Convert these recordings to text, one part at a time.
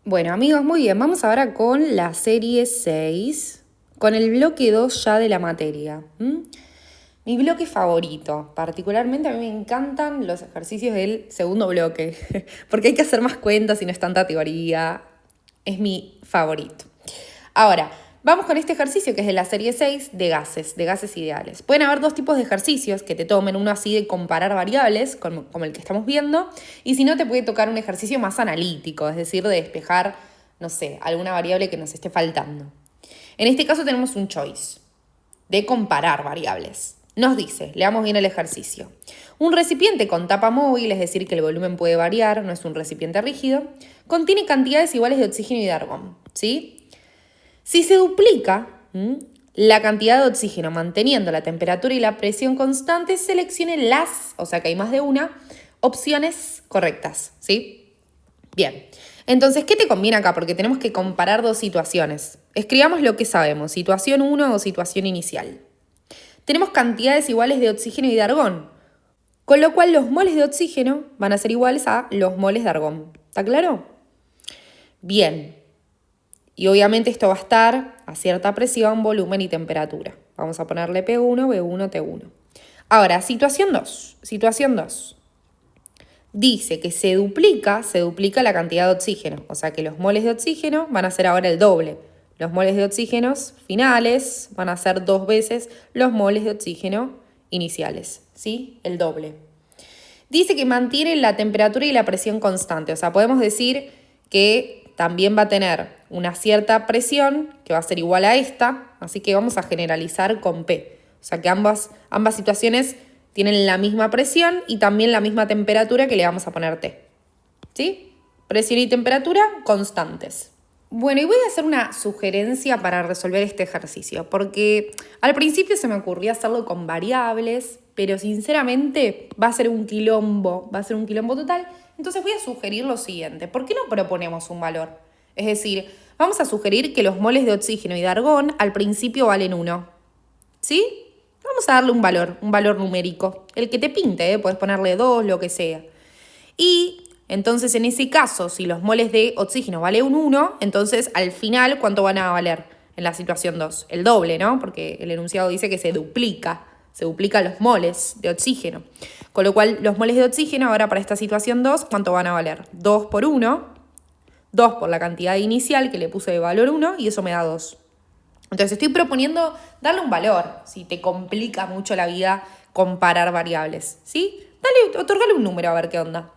Bueno, amigos, muy bien. Vamos ahora con la serie 6, con el bloque 2 ya de la materia. Mi bloque favorito. Particularmente a mí me encantan los ejercicios del segundo bloque, porque hay que hacer más cuentas y no es tanta teoría. Es mi favorito. Ahora, vamos con este ejercicio que es de la serie 6 de gases ideales. Pueden haber dos tipos de ejercicios que te tomen, uno así de comparar variables, como el que estamos viendo, y si no te puede tocar un ejercicio más analítico, es decir, de despejar, no sé, alguna variable que nos esté faltando. En este caso tenemos un choice de comparar variables. Nos dice, leamos bien el ejercicio. Un recipiente con tapa móvil, es decir, que el volumen puede variar, no es un recipiente rígido, contiene cantidades iguales de oxígeno y de argón, ¿sí? Si se duplica la cantidad de oxígeno manteniendo la temperatura y la presión constante, seleccione las, o sea que hay más de una, opciones correctas, ¿sí? Bien, entonces, ¿qué te conviene acá? Porque tenemos que comparar dos situaciones. Escribamos lo que sabemos, situación 1 o situación inicial. Tenemos cantidades iguales de oxígeno y de argón, con lo cual los moles de oxígeno van a ser iguales a los moles de argón. ¿Está claro? Bien. Y obviamente esto va a estar a cierta presión, volumen y temperatura. Vamos a ponerle P1, B1, T1. Ahora, situación 2. Situación 2. Dice que se duplica la cantidad de oxígeno. O sea que los moles de oxígeno van a ser ahora el doble. Los moles de oxígeno finales van a ser 2 veces los moles de oxígeno iniciales. ¿Sí? El doble. Dice que mantiene la temperatura y la presión constante. O sea, podemos decir que también va a tener una cierta presión que va a ser igual a esta. Así que vamos a generalizar con P. O sea que ambas situaciones tienen la misma presión y también la misma temperatura que le vamos a poner T. ¿Sí? Presión y temperatura constantes. Bueno, y voy a hacer una sugerencia para resolver este ejercicio, porque al principio se me ocurría hacerlo con variables, pero sinceramente va a ser un quilombo total. Entonces voy a sugerir lo siguiente, ¿por qué no proponemos un valor? Es decir, vamos a sugerir que los moles de oxígeno y de argón al principio valen 1, ¿sí? Vamos a darle un valor numérico, el que te pinte, puedes ponerle 2, lo que sea. Y entonces, en ese caso, si los moles de oxígeno vale un 1, entonces al final, ¿cuánto van a valer en la situación 2? El doble, ¿no? Porque el enunciado dice que se duplican los moles de oxígeno. Con lo cual, los moles de oxígeno ahora para esta situación 2, ¿cuánto van a valer? 2 por 1, 2 por la cantidad inicial que le puse de valor 1 y eso me da 2. Entonces estoy proponiendo darle un valor, si te complica mucho la vida comparar variables, ¿sí? Otorgale un número a ver qué onda.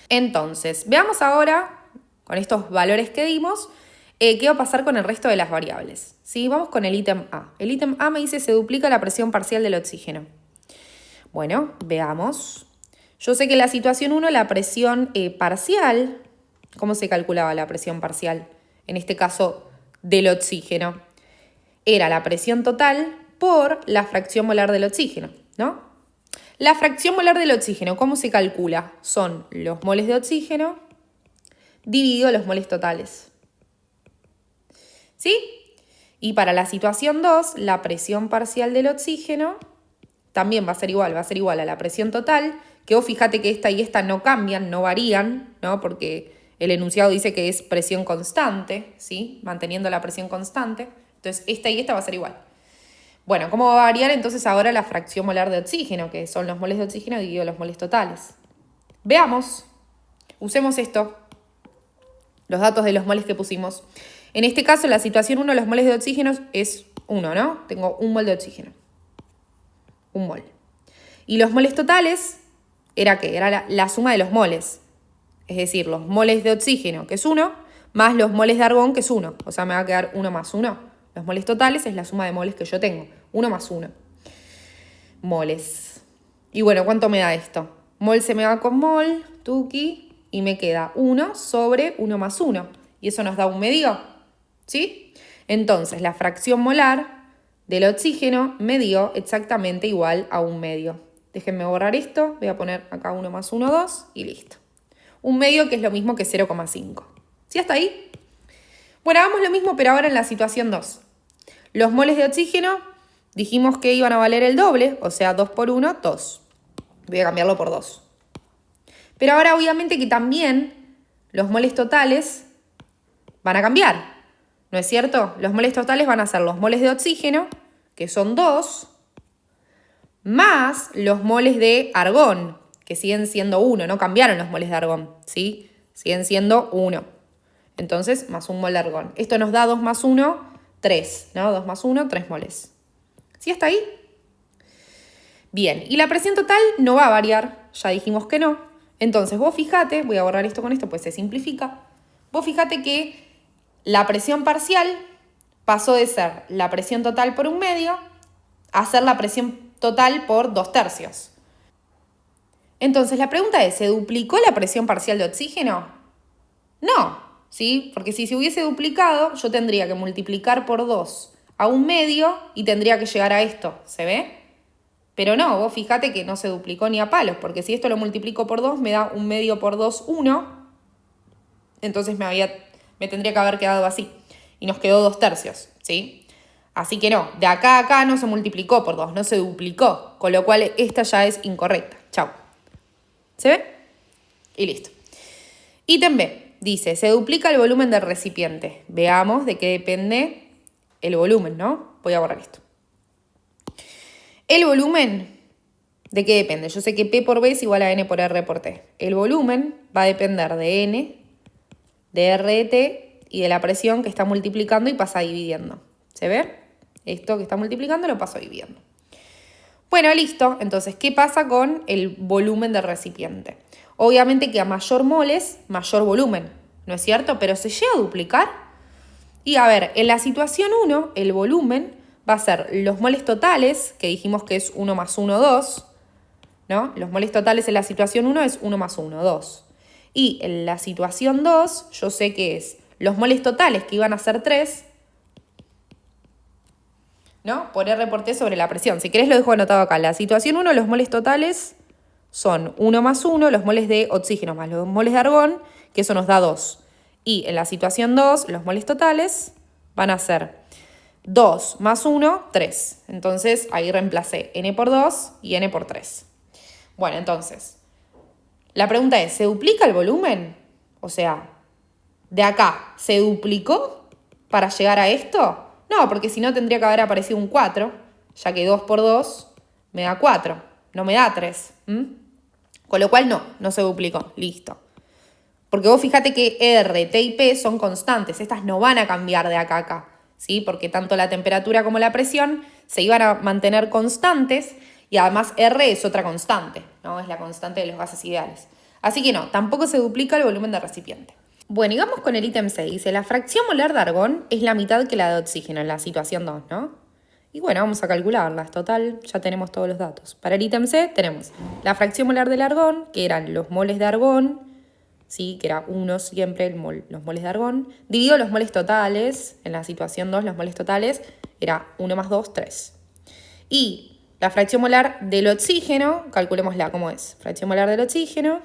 Entonces, veamos ahora, con estos valores que dimos, qué va a pasar con el resto de las variables. ¿Sí? Vamos con el ítem A. El ítem A me dice se duplica la presión parcial del oxígeno. Bueno, veamos. Yo sé que en la situación 1 la presión parcial, ¿cómo se calculaba la presión parcial? En este caso, del oxígeno. Era la presión total por la fracción molar del oxígeno, ¿no? La fracción molar del oxígeno, ¿cómo se calcula? Son los moles de oxígeno dividido los moles totales. ¿Sí? Y para la situación 2, la presión parcial del oxígeno también va a ser igual a la presión total, que vos fíjate que esta y esta no cambian, no varían, ¿no? Porque el enunciado dice que es presión constante, ¿sí? Manteniendo la presión constante. Entonces, esta y esta va a ser igual. Bueno, ¿cómo va a variar entonces ahora la fracción molar de oxígeno, que son los moles de oxígeno dividido los moles totales? Veamos, usemos esto, los datos de los moles que pusimos. En este caso, en la situación 1, los moles de oxígeno es 1, ¿no? Tengo un mol de oxígeno. Un mol. Y los moles totales, ¿era qué? Era la suma de los moles. Es decir, los moles de oxígeno, que es 1, más los moles de argón, que es 1. O sea, me va a quedar 1 más 1. Los moles totales es la suma de moles que yo tengo. 1 más 1. Moles. Y bueno, ¿cuánto me da esto? Mol se me va con mol, tuki, y me queda 1 sobre 1 más 1. Y eso nos da un medio, ¿sí? Entonces, la fracción molar del oxígeno me dio exactamente igual a un medio. Déjenme borrar esto. Voy a poner acá 1 más 1, 2 y listo. Un medio que es lo mismo que 0,5. ¿Sí hasta ahí? Bueno, hagamos lo mismo, pero ahora en la situación 2. Los moles de oxígeno dijimos que iban a valer el doble, o sea, 2 por 1, 2. Voy a cambiarlo por 2. Pero ahora obviamente que también los moles totales van a cambiar, ¿no es cierto? Los moles totales van a ser los moles de oxígeno, que son 2, más los moles de argón, que siguen siendo 1, no cambiaron los moles de argón, ¿sí? Siguen siendo 1. Entonces, más un mol de argón. Esto nos da 2 más 1, 3, ¿no? 2 más 1, 3 moles. ¿Sí hasta ahí? Bien, y la presión total no va a variar, ya dijimos que no. Entonces, vos fijate, voy a borrar esto con esto, pues se simplifica. Vos fijate que la presión parcial pasó de ser la presión total por 1/2 a ser la presión total por 2/3. Entonces, la pregunta es, ¿se duplicó la presión parcial de oxígeno? No, ¿sí? Porque si se hubiese duplicado, yo tendría que multiplicar por 2 a 1/2 y tendría que llegar a esto, ¿se ve? Pero no, vos fíjate que no se duplicó ni a palos, porque si esto lo multiplico por 2, me da 1/2 por 2, 1. Entonces me tendría que haber quedado así. Y nos quedó 2/3, ¿sí? Así que no, de acá a acá no se multiplicó por 2, no se duplicó. Con lo cual esta ya es incorrecta. Chau. ¿Se ve? Y listo. Ítem B. Dice, se duplica el volumen del recipiente. Veamos de qué depende el volumen, ¿no? Voy a borrar esto. El volumen, ¿de qué depende? Yo sé que P por B es igual a N por R por T. El volumen va a depender de N, de R de T y de la presión que está multiplicando y pasa dividiendo. ¿Se ve? Esto que está multiplicando lo paso dividiendo. Bueno, listo. Entonces, ¿qué pasa con el volumen del recipiente? Obviamente que a mayor moles, mayor volumen, ¿no es cierto? Pero ¿se llega a duplicar? Y a ver, en la situación 1, el volumen va a ser los moles totales, que dijimos que es 1 más 1, 2, ¿no? Los moles totales en la situación 1 es 1 más 1, 2. Y en la situación 2, yo sé que es los moles totales, que iban a ser 3, ¿no? Por R por T sobre la presión. Si querés lo dejo anotado acá. En la situación 1, los moles totales son 1 más 1, los moles de oxígeno más los moles de argón, que eso nos da 2. Y en la situación 2, los moles totales van a ser 2 más 1, 3. Entonces ahí reemplacé N por 2 y N por 3. Bueno, entonces, la pregunta es, ¿se duplica el volumen? O sea, de acá, ¿se duplicó para llegar a esto? No, porque si no tendría que haber aparecido un 4, ya que 2 por 2 me da 4, no me da 3. Con lo cual no se duplicó, listo. Porque vos fíjate que R, T y P son constantes, estas no van a cambiar de acá a acá, ¿sí? Porque tanto la temperatura como la presión se iban a mantener constantes y además R es otra constante, ¿no? Es la constante de los gases ideales. Así que no, tampoco se duplica el volumen del recipiente. Bueno, y vamos con el ítem 6. Dice, la fracción molar de argón es la mitad que la de oxígeno en la situación 2, ¿no? Y bueno, vamos a calcularlas. Total, ya tenemos todos los datos. Para el ítem C tenemos la fracción molar del argón, que eran los moles de argón, ¿sí? Que era 1 siempre los moles de argón, dividido los moles totales. En la situación 2, los moles totales era 1 más 2, 3. Y la fracción molar del oxígeno, calculémosla cómo es. Fracción molar del oxígeno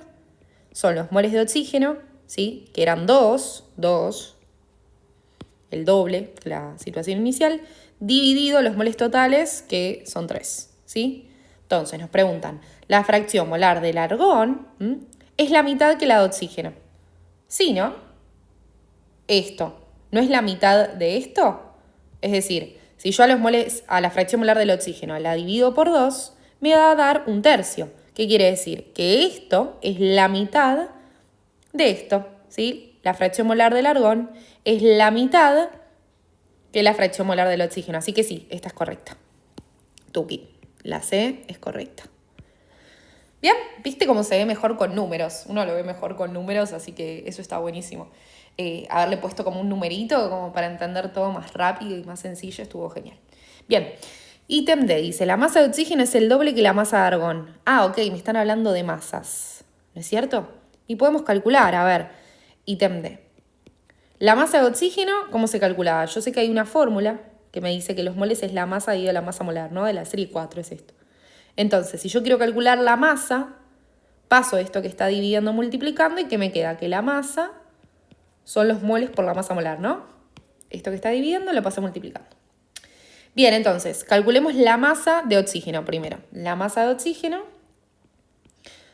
son los moles de oxígeno, ¿sí? Que eran 2, el doble que la situación inicial, dividido los moles totales, que son 3, ¿sí? Entonces nos preguntan, ¿la fracción molar del argón es la mitad que la de oxígeno? Sí, ¿no? Esto, ¿no es la mitad de esto? Es decir, si yo a la fracción molar del oxígeno la divido por 2, me va a dar 1/3. ¿Qué quiere decir? Que esto es la mitad de esto, ¿sí? La fracción molar del argón es la mitad que la fracción molar del oxígeno. Así que sí, esta es correcta. Tuki, la C es correcta. Bien, ¿viste cómo se ve mejor con números? Uno lo ve mejor con números, así que eso está buenísimo. Haberle puesto como un numerito, como para entender todo más rápido y más sencillo, estuvo genial. Bien, ítem D dice, la masa de oxígeno es el doble que la masa de argón. Ah, ok, me están hablando de masas, ¿no es cierto? Y podemos calcular, a ver, ítem D. La masa de oxígeno, ¿cómo se calculaba? Yo sé que hay una fórmula que me dice que los moles es la masa dividido la masa molar, ¿no? De la serie 4 es esto. Entonces, si yo quiero calcular la masa, paso esto que está dividiendo multiplicando y que me queda que la masa son los moles por la masa molar, ¿no? Esto que está dividiendo lo paso multiplicando. Bien, entonces, calculemos la masa de oxígeno primero. La masa de oxígeno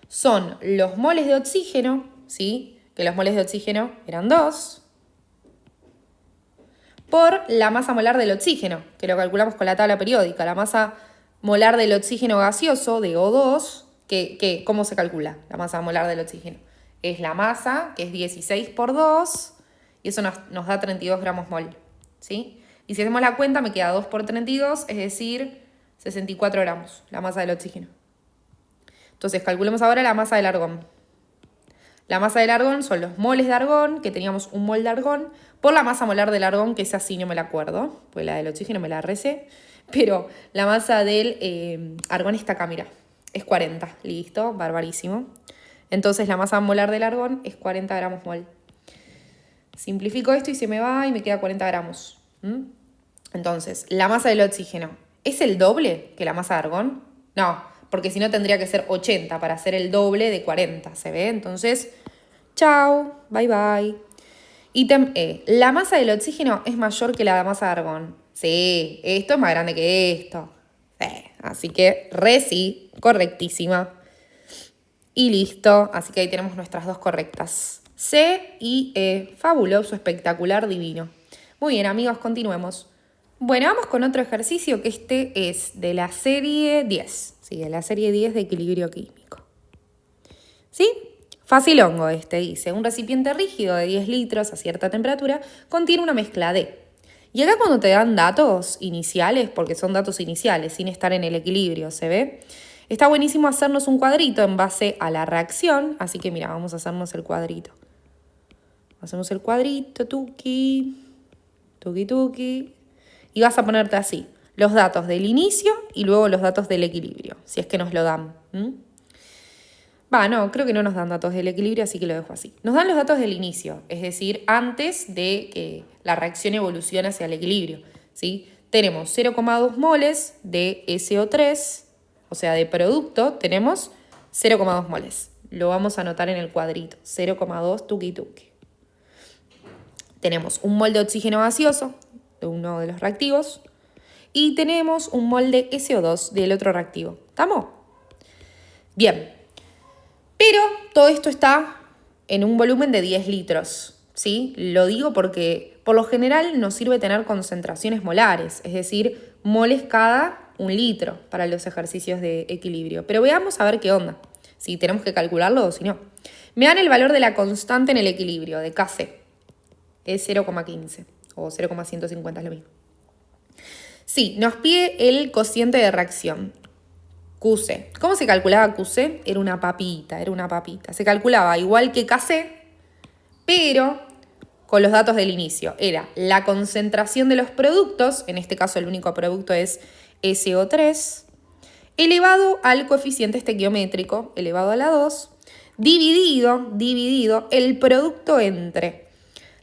son los moles de oxígeno, ¿sí? Que los moles de oxígeno eran 2. por la masa molar del oxígeno, que lo calculamos con la tabla periódica. La masa molar del oxígeno gaseoso, de O2, ¿cómo se calcula la masa molar del oxígeno? Es la masa, que es 16 por 2, y eso nos da 32 gramos mol, ¿sí? Y si hacemos la cuenta, me queda 2 por 32, es decir, 64 gramos, la masa del oxígeno. Entonces, calculemos ahora la masa del argón. La masa del argón son los moles de argón, que teníamos un mol de argón, por la masa molar del argón, que esa sí no me la acuerdo, pues la del oxígeno me la recé, pero la masa del argón está acá, mira, es 40, listo, barbarísimo. Entonces la masa molar del argón es 40 gramos mol. Simplifico esto y se me va y me queda 40 gramos. Entonces, la masa del oxígeno, ¿es el doble que la masa de argón? No, porque si no tendría que ser 80 para hacer el doble de 40, ¿se ve? Entonces, chao, bye bye. Ítem E, ¿la masa del oxígeno es mayor que la masa de argón? Sí, esto es más grande que esto. Así que, sí, correctísima. Y listo, así que ahí tenemos nuestras dos correctas. C y E, fabuloso, espectacular, divino. Muy bien, amigos, continuemos. Bueno, vamos con otro ejercicio que este es de la serie 10. Sí, de la serie 10 de equilibrio químico. ¿Sí? Facilongo este, dice. Un recipiente rígido de 10 litros a cierta temperatura contiene una mezcla de... Y acá cuando te dan datos iniciales, porque son datos iniciales, sin estar en el equilibrio, ¿se ve? Está buenísimo hacernos un cuadrito en base a la reacción. Así que mira, vamos a hacernos el cuadrito. Hacemos el cuadrito, tuki, tuki, tuki. Y vas a ponerte así, los datos del inicio y luego los datos del equilibrio, si es que nos lo dan. No, creo que no nos dan datos del equilibrio, así que lo dejo así. Nos dan los datos del inicio, es decir, antes de que la reacción evolucione hacia el equilibrio, ¿sí? Tenemos 0,2 moles de SO3, o sea, de producto, tenemos 0,2 moles. Lo vamos a anotar en el cuadrito, 0,2 tuki tuki. Tenemos un mol de oxígeno gaseoso, de uno de los reactivos, y tenemos un mol de SO2 del otro reactivo. ¿Estamos? Bien. Pero todo esto está en un volumen de 10 litros, ¿sí? Lo digo porque por lo general nos sirve tener concentraciones molares, es decir, moles cada 1 litro para los ejercicios de equilibrio. Pero veamos a ver qué onda, si tenemos que calcularlo o si no. Me dan el valor de la constante en el equilibrio, de Kc. Es 0,15 o 0,150 es lo mismo. Sí, nos pide el cociente de reacción, QC. ¿Cómo se calculaba QC? Era una papita. Se calculaba igual que Kc, pero con los datos del inicio. Era la concentración de los productos, en este caso el único producto es SO3, elevado al coeficiente estequiométrico, elevado a la 2, dividido el producto entre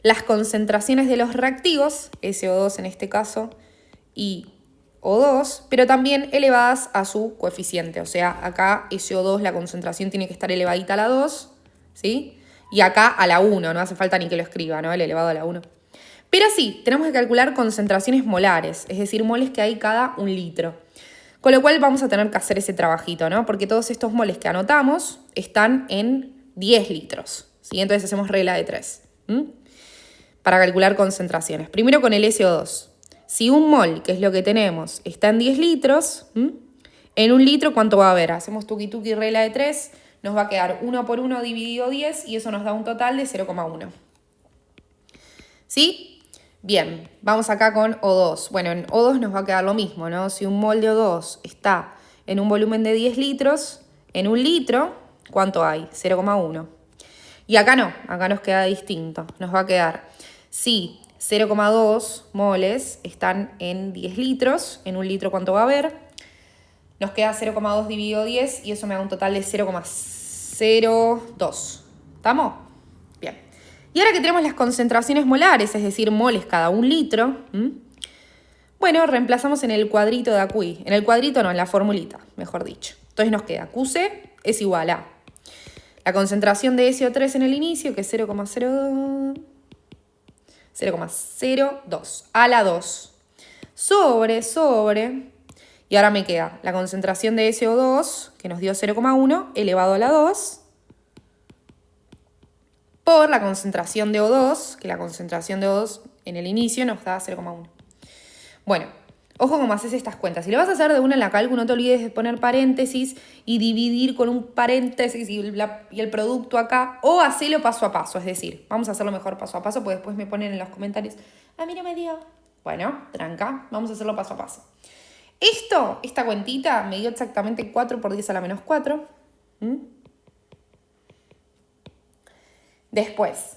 las concentraciones de los reactivos, SO2 en este caso, y O2, pero también elevadas a su coeficiente. O sea, acá SO2 la concentración tiene que estar elevadita a la 2, ¿sí? Y acá a la 1, no hace falta ni que lo escriba, ¿no? El elevado a la 1. Pero sí, tenemos que calcular concentraciones molares, es decir, moles que hay cada 1 litro. Con lo cual vamos a tener que hacer ese trabajito, ¿no? Porque todos estos moles que anotamos están en 10 litros, ¿sí? Entonces hacemos regla de 3, para calcular concentraciones. Primero con el SO2. Si un mol, que es lo que tenemos, está en 10 litros, en 1 litro, ¿cuánto va a haber? Hacemos tuki tuki regla de 3, nos va a quedar 1 por 1 dividido 10 y eso nos da un total de 0,1. ¿Sí? Bien, vamos acá con O2. Bueno, en O2 nos va a quedar lo mismo, ¿no? Si un mol de O2 está en un volumen de 10 litros, en 1 litro, ¿cuánto hay? 0,1. Y acá no, acá nos queda distinto. Nos va a quedar, sí, 0,2 moles están en 10 litros. En 1 litro, ¿cuánto va a haber? Nos queda 0,2 dividido 10 y eso me da un total de 0,02. ¿Estamos? Bien. Y ahora que tenemos las concentraciones molares, es decir, moles cada 1 litro, bueno, reemplazamos en el cuadrito de aquí. En el cuadrito no, en la formulita, mejor dicho. Entonces nos queda QC es igual a la concentración de SO3 en el inicio, que es 0,02 a la 2 sobre, y ahora me queda la concentración de SO2, que nos dio 0,1, elevado a la 2, por por la concentración de O2, que la concentración de O2 en el inicio nos da 0,1. Bueno, ojo cómo haces estas cuentas. Si lo vas a hacer de una en la cálculo, no te olvides de poner paréntesis y dividir con un paréntesis y el producto acá, o hacelo paso a paso. Es decir, vamos a hacerlo mejor paso a paso, porque después me ponen en los comentarios, a mí no me dio. Bueno, tranca, vamos a hacerlo paso a paso. Esta cuentita me dio exactamente 4 por 10 a la menos 4. Después,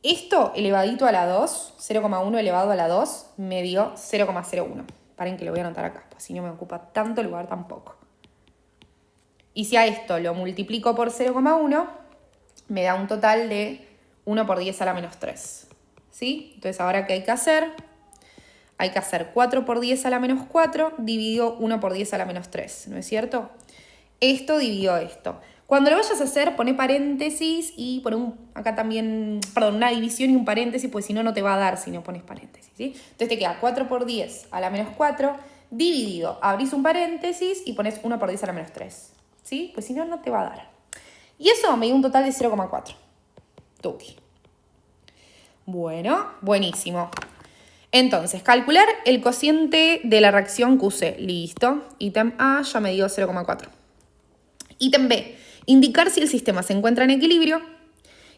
esto elevadito a la 2, 0,1 elevado a la 2, me dio 0,01. Paren que lo voy a anotar acá, así no me ocupa tanto lugar tampoco. Y si a esto lo multiplico por 0,1, me da un total de 1 por 10 a la menos 3. ¿Sí? Entonces, ¿ahora qué hay que hacer? Hay que hacer 4 por 10 a la menos 4 dividido 1 por 10 a la menos 3, ¿no es cierto? Esto dividido esto. Cuando lo vayas a hacer, poné paréntesis y poné acá también, perdón, una división y un paréntesis, pues si no, no te va a dar si no pones paréntesis, ¿sí? Entonces te queda 4 por 10 a la menos 4 dividido, abrís un paréntesis y pones 1 por 10 a la menos 3, ¿sí? Pues si no, no te va a dar. Y eso me dio un total de 0,4. Tuki. Bueno, buenísimo. Entonces, calcular el cociente de la reacción QC. Listo. Ítem A ya me dio 0,4. Ítem B. Indicar si el sistema se encuentra en equilibrio.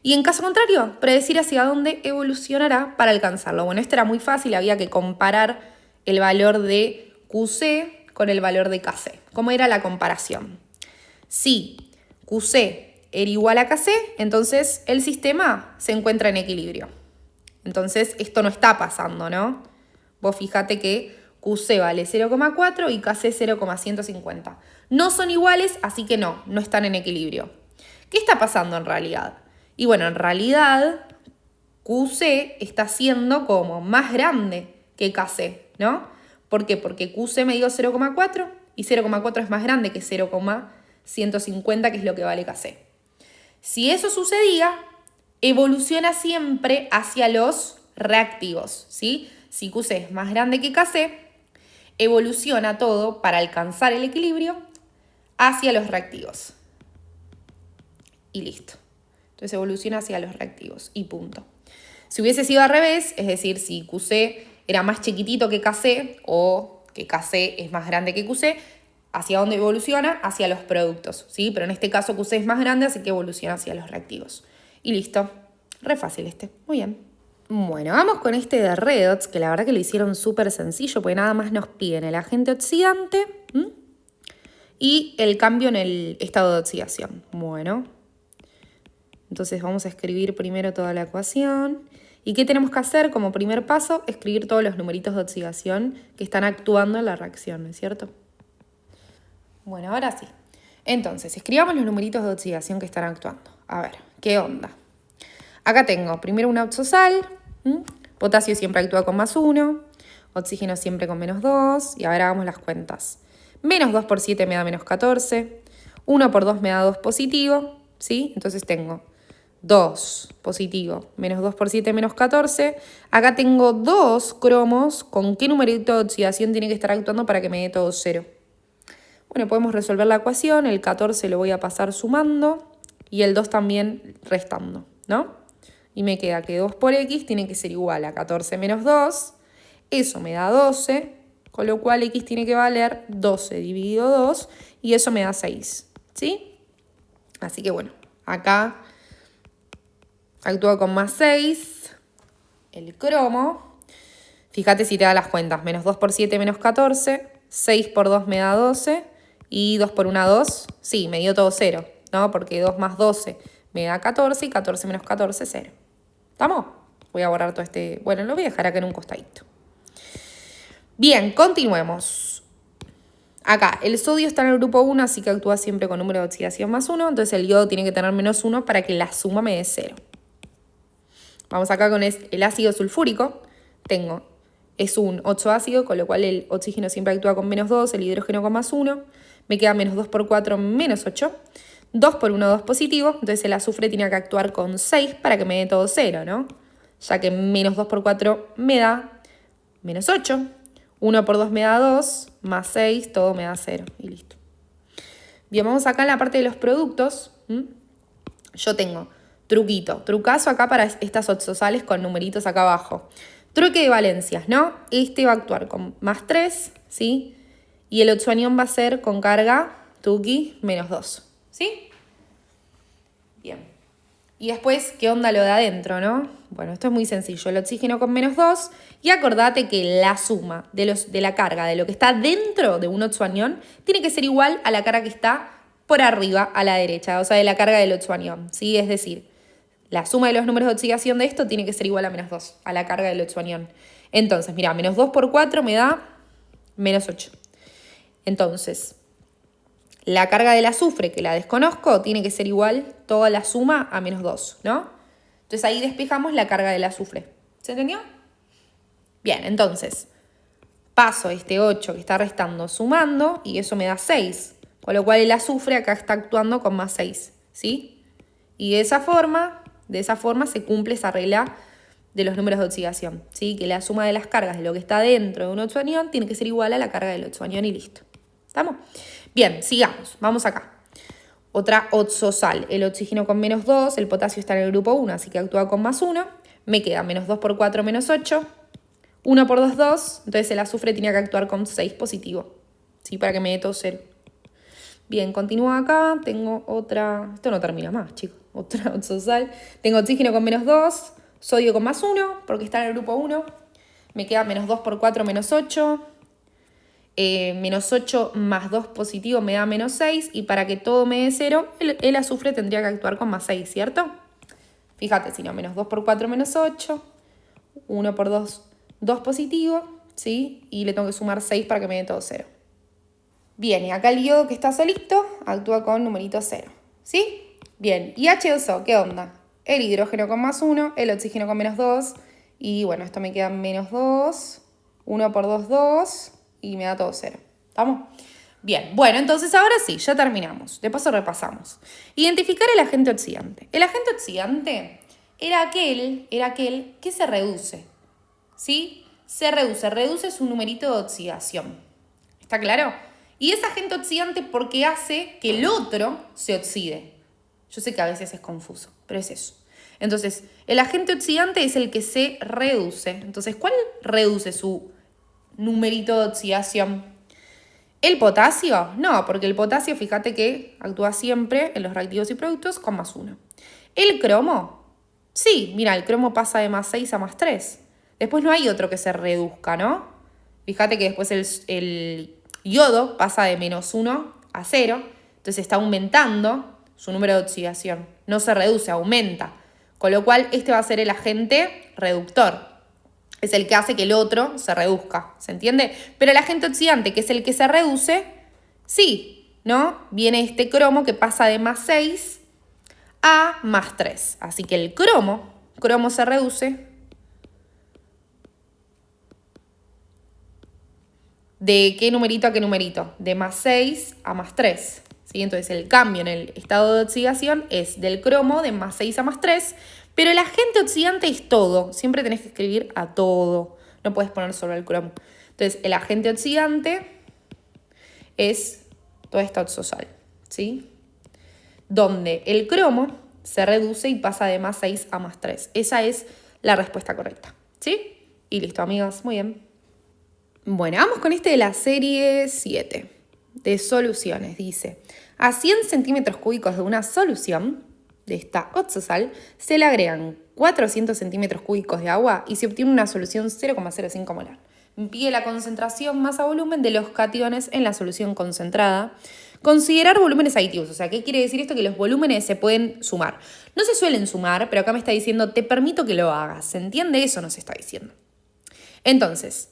Y en caso contrario, predecir hacia dónde evolucionará para alcanzarlo. Bueno, esto era muy fácil. Había que comparar el valor de QC con el valor de KC. ¿Cómo era la comparación? Si QC era igual a KC, entonces el sistema se encuentra en equilibrio. Entonces, esto no está pasando, ¿no? Vos fíjate que QC vale 0,4 y KC 0,150. No son iguales, así que no están en equilibrio. ¿Qué está pasando en realidad? Y bueno, en realidad QC está siendo como más grande que KC, ¿no? ¿Por qué? Porque QC me dio 0,4 y 0,4 es más grande que 0,150, que es lo que vale KC. Si eso sucedía, evoluciona siempre hacia los reactivos, ¿sí? Si QC es más grande que KC, evoluciona todo para alcanzar el equilibrio hacia los reactivos. Y listo. Entonces evoluciona hacia los reactivos y punto. Si hubiese sido al revés, es decir, si QC era más chiquitito que KC o que KC es más grande que QC, ¿hacia dónde evoluciona? Hacia los productos, ¿sí? Pero en este caso QC es más grande, así que evoluciona hacia los reactivos. Y listo. Re fácil este. Muy bien. Bueno, vamos con este de redox, que la verdad que lo hicieron súper sencillo, porque nada más nos piden el agente oxidante y el cambio en el estado de oxidación. Bueno, entonces vamos a escribir primero toda la ecuación. ¿Y qué tenemos que hacer? Como primer paso, escribir todos los numeritos de oxidación que están actuando en la reacción, ¿no es cierto? Bueno, ahora sí. Entonces, escribamos los numeritos de oxidación que están actuando. A ver, ¿qué onda? Acá tengo primero una oxosal, potasio siempre actúa con +1, oxígeno siempre con -2, y ahora hagamos las cuentas. Menos 2 por 7 me da menos 14, 1 por 2 me da 2 positivo, ¿sí? Entonces tengo 2 positivo, menos 2 por 7 menos 14. Acá tengo 2 cromos, ¿con qué numerito de oxidación tiene que estar actuando para que me dé todo 0? Bueno, podemos resolver la ecuación, el 14 lo voy a pasar sumando y el 2 también restando, ¿no? Y me queda que 2 por x tiene que ser igual a 14 menos 2, eso me da 12, con lo cual x tiene que valer 12 dividido 2 y eso me da 6, ¿sí? Así que bueno, acá actúa con +6 el cromo. Fíjate si te da las cuentas, menos 2 por 7 menos 14, 6 por 2 me da 12 y 2 por 1 2, sí, me dio todo 0, ¿no? Porque 2 más 12 me da 14 y 14 menos 14, 0. ¿Estamos? Voy a borrar todo este... Bueno, lo voy a dejar acá en un costadito. Bien, continuemos. Acá, el sodio está en el grupo 1, así que actúa siempre con número de oxidación +1. Entonces el yodo tiene que tener -1 para que la suma me dé 0. Vamos acá con el ácido sulfúrico. Es un 8 ácido, con lo cual el oxígeno siempre actúa con -2, el hidrógeno con +1. Me queda menos 2 por 4, menos 8. 2 por 1, 2 positivo. Entonces el azufre tiene que actuar con 6 para que me dé todo 0, ¿no? Ya que menos 2 por 4 me da menos 8. 1 por 2 me da 2, más 6, todo me da 0. Y listo. Bien, vamos acá en la parte de los productos. Yo tengo truquito, trucazo acá para estas oxosales con numeritos acá abajo. Truque de valencias, ¿no? Este va a actuar con más 3, ¿sí? Y el oxoanión va a ser con carga, tuki, menos 2, ¿sí? Bien. Y después, ¿qué onda lo de adentro, no? Bueno, esto es muy sencillo. El oxígeno con menos 2. Y acordate que la suma de la carga de lo que está dentro de un oxoanión tiene que ser igual a la carga que está por arriba a la derecha, o sea, de la carga del oxoanión, ¿sí? Es decir, la suma de los números de oxidación de esto tiene que ser igual a menos 2, a la carga del oxoanión. Entonces, mira, menos 2 por 4 me da menos 8. Entonces, la carga del azufre, que la desconozco, tiene que ser igual toda la suma a menos 2, ¿no? Entonces ahí despejamos la carga del azufre. ¿Se entendió? Bien, entonces, paso este 8 que está restando sumando y eso me da 6. Con lo cual el azufre acá está actuando con más 6, ¿sí? Y de esa forma se cumple esa regla de los números de oxidación, ¿sí? Que la suma de las cargas de lo que está dentro de un oxoanión tiene que ser igual a la carga del oxoanión y listo. ¿Estamos? Bien, sigamos. Vamos acá. Otra oxosal. El oxígeno con menos 2, el potasio está en el grupo 1, así que actúa con más 1. Me queda menos 2 por 4, menos 8. 1 por 2, 2. Entonces el azufre tenía que actuar con 6 positivo, ¿sí? Para que me dé todo 0. Bien, continúa acá. Tengo otra... Esto no termina más, chicos. Otra oxosal. Tengo oxígeno con menos 2, sodio con más 1, porque está en el grupo 1. Me queda menos 2 por 4, menos 8. Menos 8 más 2 positivo me da menos 6. Y para que todo me dé 0, el azufre tendría que actuar con más 6, ¿cierto? Fíjate, si no, menos 2 por 4, menos 8. 1 por 2, 2 positivo, ¿sí? Y le tengo que sumar 6 para que me dé todo 0. Bien, y acá el iodo que está solito actúa con numerito 0, ¿sí? Bien, y H2O, ¿qué onda? El hidrógeno con más 1, el oxígeno con menos 2, y bueno, esto me queda menos 2, 1 por 2, 2, y me da todo 0. ¿Estamos? Bien, bueno, entonces ahora sí, ya terminamos. De paso repasamos. Identificar el agente oxidante. El agente oxidante era aquel que se reduce, ¿sí? Se reduce su numerito de oxidación. ¿Está claro? Y es agente oxidante porque hace que el otro se oxide. Yo sé que a veces es confuso, pero es eso. Entonces, el agente oxidante es el que se reduce. Entonces, ¿cuál reduce su numerito de oxidación? ¿El potasio? No, porque el potasio, fíjate que actúa siempre en los reactivos y productos con más 1. ¿El cromo? Sí, mira, el cromo pasa de más 6 a más 3. Después no hay otro que se reduzca, ¿no? Fíjate que después el yodo pasa de menos 1 a 0, entonces está aumentando su número de oxidación. No se reduce, aumenta. Con lo cual, este va a ser el agente reductor. Es el que hace que el otro se reduzca, ¿se entiende? Pero el agente oxidante, que es el que se reduce, sí, ¿no? Viene este cromo que pasa de más 6 a más 3. Así que el cromo se reduce ¿de qué numerito a qué numerito? De más 6 a más 3. ¿Sí? Entonces el cambio en el estado de oxidación es del cromo de más 6 a más 3, pero el agente oxidante es todo. Siempre tenés que escribir a todo. No puedes poner solo el cromo. Entonces el agente oxidante es toda esta oxosal, ¿sí? Donde el cromo se reduce y pasa de más 6 a más 3. Esa es la respuesta correcta, ¿sí? Y listo, amigas. Muy bien. Bueno, vamos con este de la serie 7 de soluciones. Dice, a 100 centímetros cúbicos de una solución de esta oxosal se le agregan 400 centímetros cúbicos de agua y se obtiene una solución 0,05 molar. Pide la concentración masa volumen de los cationes en la solución concentrada. Considerar volúmenes aditivos. O sea, ¿qué quiere decir esto? Que los volúmenes se pueden sumar. No se suelen sumar, pero acá me está diciendo, te permito que lo hagas. ¿Se entiende? Eso nos está diciendo. Entonces,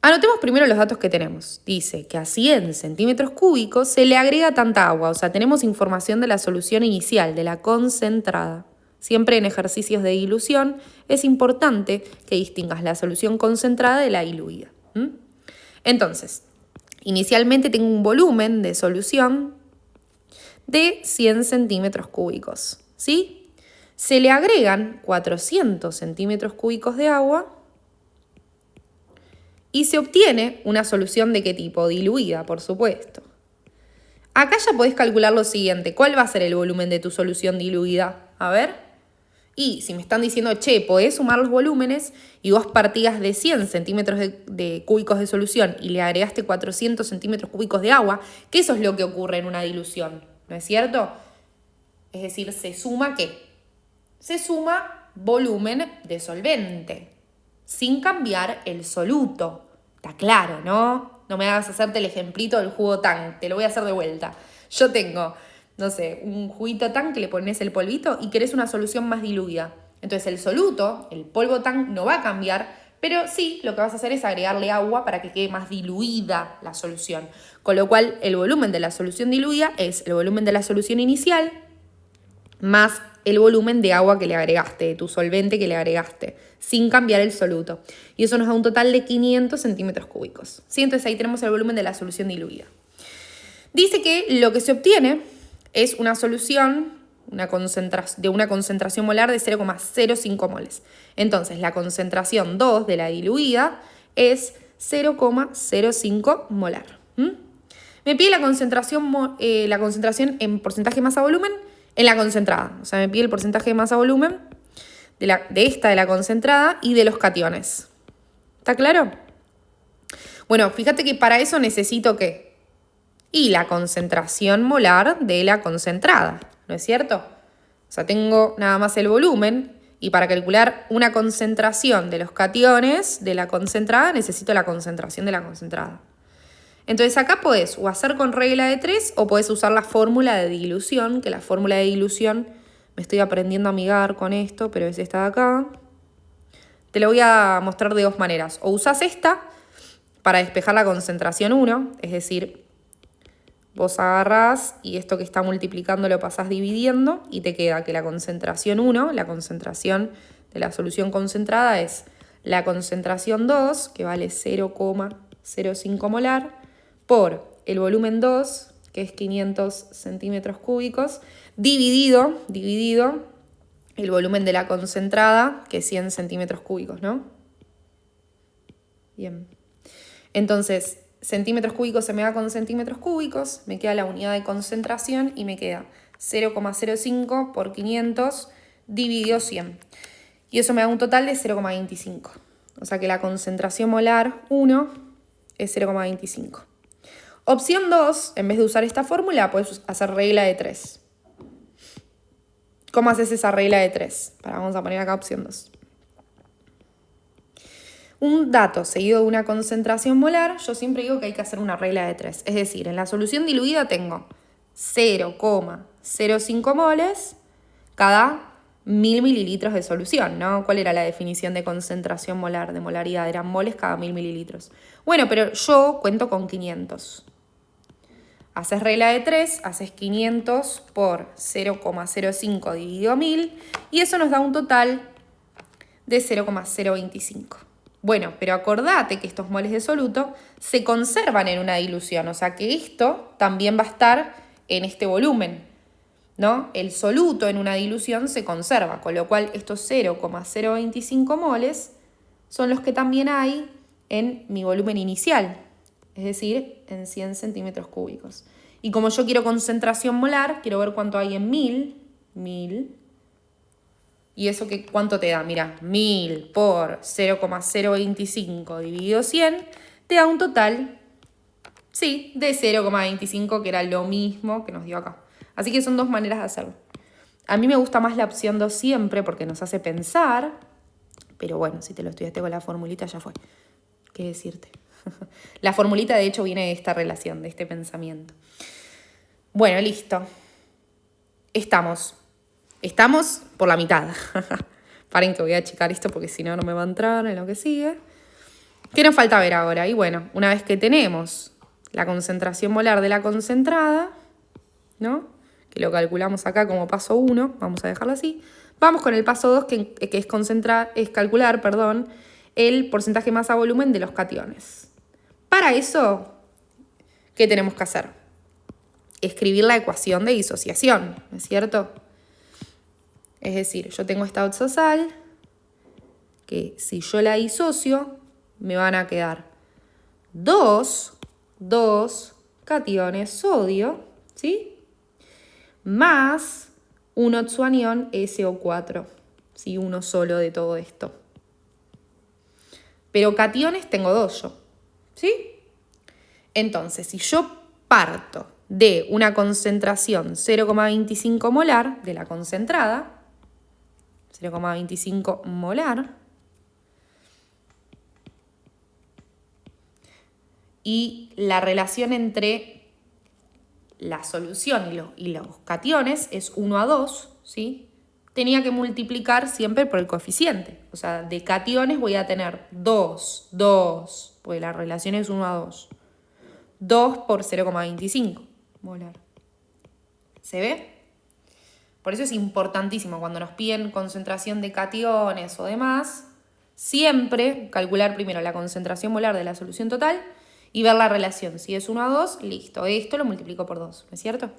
anotemos primero los datos que tenemos. Dice que a 100 centímetros cúbicos se le agrega tanta agua. O sea, tenemos información de la solución inicial, de la concentrada. Siempre en ejercicios de dilución es importante que distingas la solución concentrada de la diluida. Entonces, inicialmente tengo un volumen de solución de 100 centímetros cúbicos, ¿sí? Se le agregan 400 centímetros cúbicos de agua y se obtiene una solución ¿de qué tipo? Diluida, por supuesto. Acá ya podés calcular lo siguiente. ¿Cuál va a ser el volumen de tu solución diluida? A ver. Y si me están diciendo, che, podés sumar los volúmenes y vos partías de 100 centímetros de cúbicos de solución y le agregaste 400 centímetros cúbicos de agua, que eso es lo que ocurre en una dilución, ¿no es cierto? Es decir, ¿se suma qué? Se suma volumen de solvente, sin cambiar el soluto. Está claro, ¿no? No me hagas hacerte el ejemplito del jugo Tang, te lo voy a hacer de vuelta. Yo tengo, no sé, un juguito Tang que le pones el polvito y querés una solución más diluida. Entonces el soluto, el polvo Tang, no va a cambiar, pero sí, lo que vas a hacer es agregarle agua para que quede más diluida la solución. Con lo cual, el volumen de la solución diluida es el volumen de la solución inicial más el volumen de agua que le agregaste, de tu solvente que le agregaste, sin cambiar el soluto. Y eso nos da un total de 500 centímetros cúbicos. ¿Sí? Entonces ahí tenemos el volumen de la solución diluida. Dice que lo que se obtiene es una solución de una concentración molar de 0,05 moles. Entonces la concentración 2 de la diluida es 0,05 molar. Me pide la concentración en porcentaje masa-volumen en la concentrada. O sea, me pide el porcentaje de masa-volumen de la concentrada y de los cationes. ¿Está claro? Bueno, fíjate que para eso necesito ¿qué? Y la concentración molar de la concentrada, ¿no es cierto? O sea, tengo nada más el volumen y para calcular una concentración de los cationes de la concentrada necesito la concentración de la concentrada. Entonces acá podés o hacer con regla de 3 o podés usar la fórmula de dilución, que la fórmula de dilución, me estoy aprendiendo a amigar con esto, pero es esta de acá. Te lo voy a mostrar de dos maneras. O usás esta para despejar la concentración 1, es decir, vos agarrás y esto que está multiplicando lo pasás dividiendo y te queda que la concentración 1, la concentración de la solución concentrada es la concentración 2, que vale 0,05 molar, por el volumen 2, que es 500 centímetros cúbicos, dividido el volumen de la concentrada, que es 100 centímetros cúbicos, ¿no? Bien. Entonces, centímetros cúbicos se me da con centímetros cúbicos, me queda la unidad de concentración y me queda 0,05 por 500 dividido 100. Y eso me da un total de 0,25. O sea que la concentración molar 1 es 0,25. Opción 2, en vez de usar esta fórmula, puedes hacer regla de 3. ¿Cómo haces esa regla de 3? Vamos a poner acá opción 2. Un dato seguido de una concentración molar, yo siempre digo que hay que hacer una regla de 3. Es decir, en la solución diluida tengo 0,05 moles cada 1000 mililitros de solución, ¿no? ¿Cuál era la definición de concentración molar, de molaridad? Eran moles cada 1000 mililitros. Bueno, pero yo cuento con 500. Haces regla de 3, haces 500 por 0,05 dividido 1000 y eso nos da un total de 0,025. Bueno, pero acordate que estos moles de soluto se conservan en una dilución, o sea que esto también va a estar en este volumen, ¿no? El soluto en una dilución se conserva, con lo cual estos 0,025 moles son los que también hay en mi volumen inicial, es decir, en 100 centímetros cúbicos. Y como yo quiero concentración molar, quiero ver cuánto hay en 1000. ¿Y eso cuánto te da? Mira, 1000 por 0,025 dividido 100 te da un total, sí, de 0,25, que era lo mismo que nos dio acá. Así que son dos maneras de hacerlo. A mí me gusta más la opción 2 siempre porque nos hace pensar, pero bueno, si te lo estudiaste con la formulita ya fue. ¿Qué decirte? La formulita de hecho viene de esta relación, de este pensamiento. Bueno, listo. Estamos por la mitad. Paren que voy a achicar esto porque si no, no me va a entrar en lo que sigue. ¿Qué nos falta ver ahora? Y bueno, una vez que tenemos la concentración molar de la concentrada, ¿no? Que lo calculamos acá como paso 1, vamos a dejarlo así. Vamos con el paso 2, que es calcular, el porcentaje masa-volumen de los cationes. Para eso, ¿qué tenemos que hacer? Escribir la ecuación de disociación, ¿no es cierto? Es decir, yo tengo esta oxosal, que si yo la disocio, me van a quedar dos cationes sodio, ¿sí? Más un oxoanión SO4. ¿Sí? Uno solo de todo esto. Pero cationes tengo 2 yo. ¿Sí? Entonces, si yo parto de una concentración 0,25 molar de la concentrada, 0,25 molar, y la relación entre la solución y los cationes es 1:2, ¿sí? Tenía que multiplicar siempre por el coeficiente. O sea, de cationes voy a tener 2, porque la relación es 1:2. 2 por 0,25 molar. ¿Se ve? Por eso es importantísimo cuando nos piden concentración de cationes o demás, siempre calcular primero la concentración molar de la solución total y ver la relación. Si es 1:2, listo. Esto lo multiplico por 2, ¿no es cierto?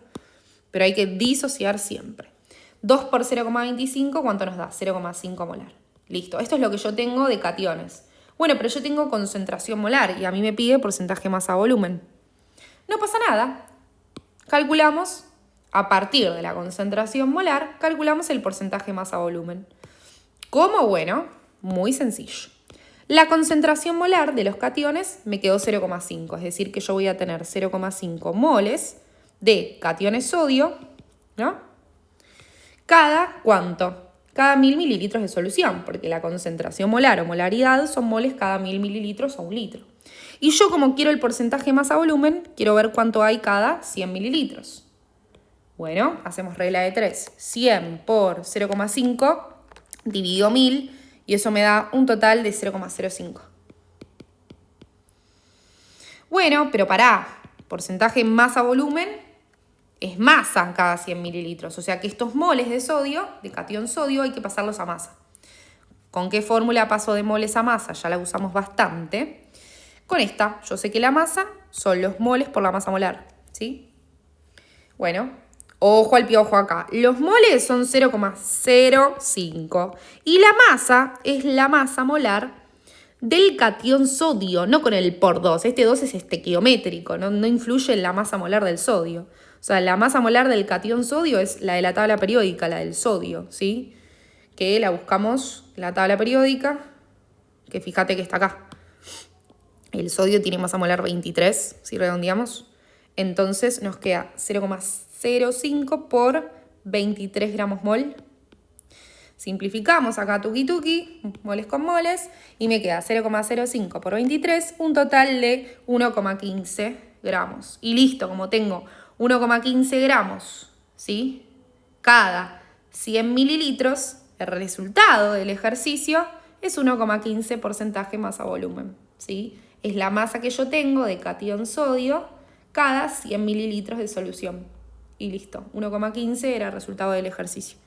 Pero hay que disociar siempre. 2 por 0,25, ¿cuánto nos da? 0,5 molar. Listo. Esto es lo que yo tengo de cationes. Bueno, pero yo tengo concentración molar y a mí me pide porcentaje masa-volumen. No pasa nada. Calculamos, a partir de la concentración molar, calculamos el porcentaje masa-volumen. ¿Cómo? Bueno, muy sencillo. La concentración molar de los cationes me quedó 0,5, es decir, que yo voy a tener 0,5 moles de cationes sodio, ¿no? Cada, ¿cuánto? Cada 1000 mililitros de solución, porque la concentración molar o molaridad son moles cada 1000 mililitros o 1 litro. Y yo, como quiero el porcentaje masa-volumen, quiero ver cuánto hay cada 100 mililitros. Bueno, hacemos regla de 3. 100 por 0,5 dividido 1000 y eso me da un total de 0,05. Bueno, pero pará, porcentaje masa-volumen es masa cada 100 mililitros. O sea que estos moles de sodio, de catión sodio, hay que pasarlos a masa. ¿Con qué fórmula paso de moles a masa? Ya la usamos bastante. Con esta, yo sé que la masa son los moles por la masa molar, ¿sí? Bueno, ojo al piojo acá. Los moles son 0,05 y la masa es la masa molar del catión sodio, no con el por 2. Este 2 es estequiométrico, no influye en la masa molar del sodio. O sea, la masa molar del catión sodio es la de la tabla periódica, la del sodio, ¿sí? Que la buscamos en la tabla periódica, que fíjate que está acá. El sodio tiene masa molar 23, si redondeamos. Entonces nos queda 0,05 por 23 gramos mol. Simplificamos acá tuki tuki, moles con moles, y me queda 0,05 por 23, un total de 1,15 gramos. Y listo, como tengo 1,15 gramos, ¿sí? Cada 100 mililitros, el resultado del ejercicio es 1,15 porcentaje masa-volumen, ¿sí? Es la masa que yo tengo de catión sodio cada 100 mililitros de solución. Y listo, 1,15 era el resultado del ejercicio.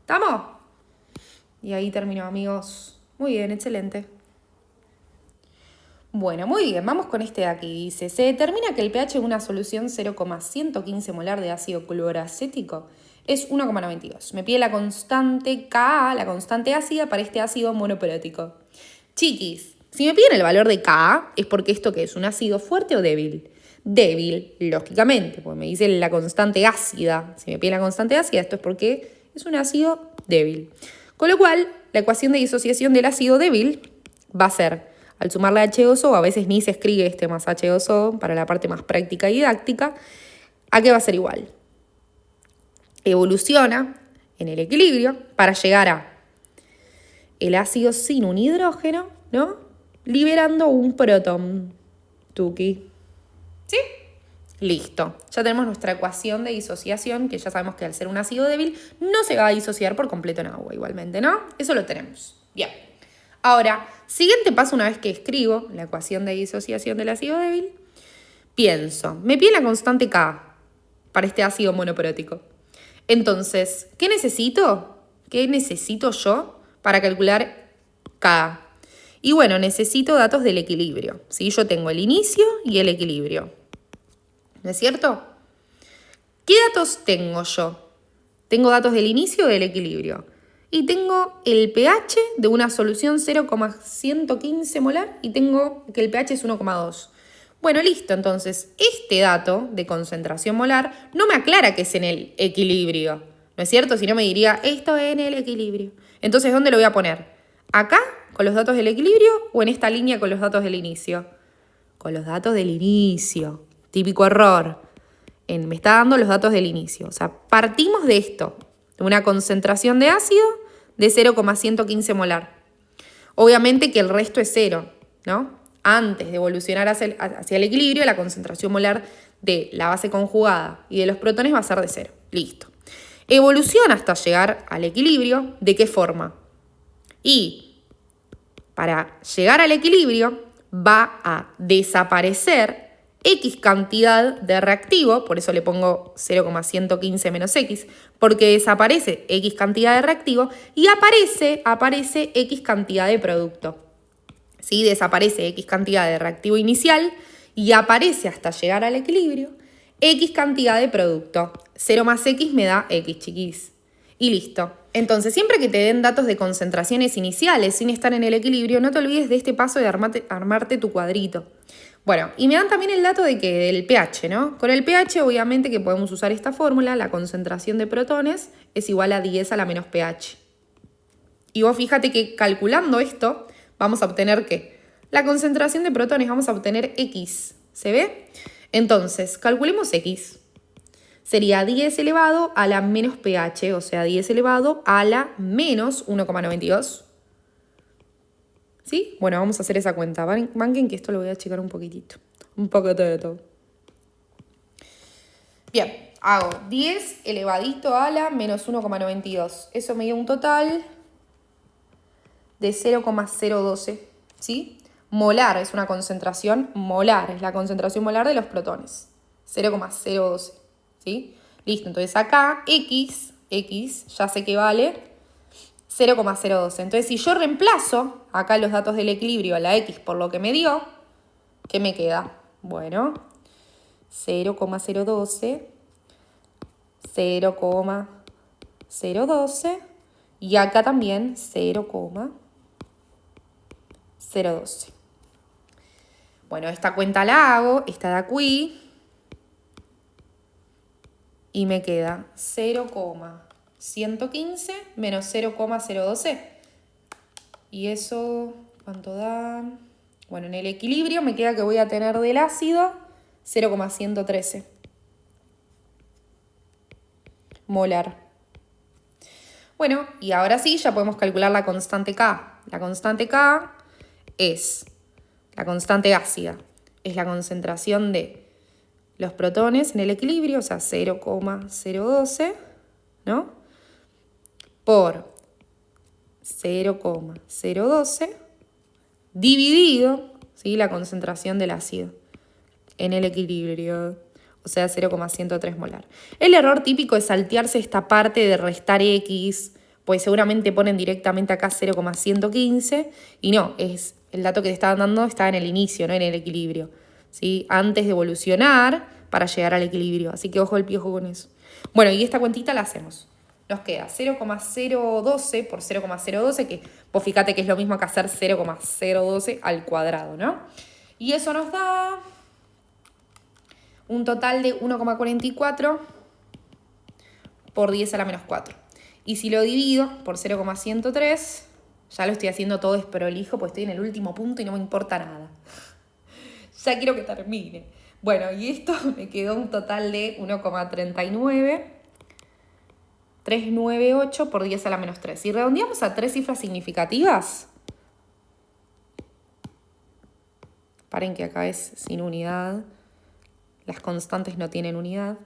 ¿Estamos? Y ahí terminó, amigos. Muy bien, excelente. Bueno, muy bien, vamos con este de aquí. Dice, se determina que el pH de una solución 0,115 molar de ácido cloracético es 1,92. Me pide la constante Ka, la constante ácida para este ácido monoperótico. Chiquis, si me piden el valor de Ka, es porque esto ¿qué es? ¿Un ácido fuerte o débil? Débil, lógicamente, porque me dice la constante ácida. Si me piden la constante ácida, esto es porque es un ácido débil. Con lo cual, la ecuación de disociación del ácido débil va a ser, al sumarle H2O, a veces ni se escribe este más H2O para la parte más práctica y didáctica, ¿a qué va a ser igual? Evoluciona en el equilibrio para llegar a el ácido sin un hidrógeno, ¿no? Liberando un protón. Tuki. ¿Sí? Listo. Ya tenemos nuestra ecuación de disociación, que ya sabemos que al ser un ácido débil no se va a disociar por completo en agua igualmente, ¿no? Eso lo tenemos. Bien. Ahora, siguiente paso, una vez que escribo la ecuación de disociación del ácido débil, pienso, me pide la constante K para este ácido monoperótico. Entonces, ¿qué necesito? ¿Qué necesito yo para calcular K? Y bueno, necesito datos del equilibrio, ¿sí? Yo tengo el inicio y el equilibrio. ¿No es cierto? ¿Qué datos tengo yo? Tengo datos del inicio y del equilibrio. Y tengo el pH de una solución 0,115 molar y tengo que el pH es 1,2. Bueno, listo. Entonces, este dato de concentración molar no me aclara que es en el equilibrio. ¿No es cierto? Si no me diría, esto en el equilibrio. Entonces, ¿dónde lo voy a poner? ¿Acá, con los datos del equilibrio, o en esta línea con los datos del inicio? Con los datos del inicio. Típico error. Me está dando los datos del inicio. O sea, partimos de esto. De una concentración de ácido de 0,115 molar. Obviamente que el resto es 0, ¿no? Antes de evolucionar hacia el equilibrio, la concentración molar de la base conjugada y de los protones va a ser de 0. Listo. Evoluciona hasta llegar al equilibrio. ¿De qué forma? Y para llegar al equilibrio va a desaparecer X cantidad de reactivo, por eso le pongo 0,115 menos X, porque desaparece X cantidad de reactivo y aparece X cantidad de producto. ¿Sí? Desaparece X cantidad de reactivo inicial y aparece hasta llegar al equilibrio X cantidad de producto. 0 más X me da X, chiquis. Y listo. Entonces, siempre que te den datos de concentraciones iniciales sin estar en el equilibrio, no te olvides de este paso de armarte tu cuadrito. Bueno, y me dan también el dato del pH, ¿no? Con el pH, obviamente, que podemos usar esta fórmula, la concentración de protones es igual a 10 a la menos pH. Y vos fíjate que calculando esto, vamos a obtener ¿qué? La concentración de protones, vamos a obtener X. ¿Se ve? Entonces, calculemos X. Sería 10 elevado a la menos pH, o sea, 10 elevado a la menos 1,92. ¿Sí? Bueno, vamos a hacer esa cuenta. Banquen que esto lo voy a achicar un poquitito. Un poquito de todo. Bien, hago 10 elevadito a la menos 1,92. Eso me dio un total de 0,012. ¿Sí? Molar es una concentración molar. Es la concentración molar de los protones. 0,012. ¿Sí? Listo, entonces acá X ya sé que vale 0,012. Entonces si yo reemplazo acá los datos del equilibrio a la X por lo que me dio, ¿qué me queda? Bueno, 0,012, 0,012 y acá también 0,012. Bueno, esta cuenta la hago, esta de aquí. Y me queda 0,115 menos 0,012. ¿Y eso cuánto da? Bueno, en el equilibrio me queda que voy a tener del ácido 0,113 molar. Bueno, y ahora sí, ya podemos calcular la constante K. La constante K es la constante ácida. Es la concentración de los protones en el equilibrio, o sea, 0,012, ¿no? Por 0,012 dividido, ¿sí? La concentración del ácido en el equilibrio, o sea, 0,103 molar. El error típico es saltearse esta parte de restar X, pues seguramente ponen directamente acá 0,115 y no, es el dato que te estaban dando está en el inicio, no en el equilibrio. ¿Sí? Antes de evolucionar para llegar al equilibrio. Así que ojo el piojo con eso. Bueno, y esta cuentita la hacemos. Nos queda 0,012 por 0,012, que vos fíjate que es lo mismo que hacer 0,012 al cuadrado, ¿no? Y eso nos da un total de 1,44 por 10 a la menos 4. Y si lo divido por 0,103, ya lo estoy haciendo todo desprolijo, pues estoy en el último punto y no me importa nada. Ya quiero que termine. Bueno, y esto me quedó un total de 1,398 por 10 a la menos 3. Si redondeamos a 3 cifras significativas, paren que acá es sin unidad, las constantes no tienen unidad.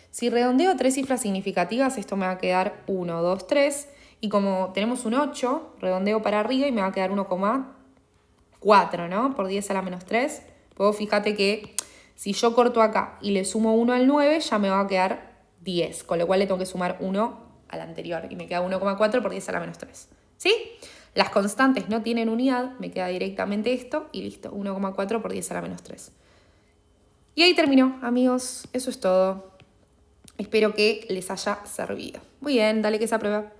Si redondeo a 3 cifras significativas, esto me va a quedar 1, 2, 3. Y como tenemos un 8, redondeo para arriba y me va a quedar 1,4, ¿no? Por 10 a la menos 3. Luego fíjate que si yo corto acá y le sumo 1 al 9, ya me va a quedar 10. Con lo cual le tengo que sumar 1 al anterior. Y me queda 1,4 por 10 a la menos 3. ¿Sí? Las constantes no tienen unidad. Me queda directamente esto y listo. 1,4 por 10 a la menos 3. Y ahí terminó, amigos. Eso es todo. Espero que les haya servido. Muy bien, dale que se aprueba.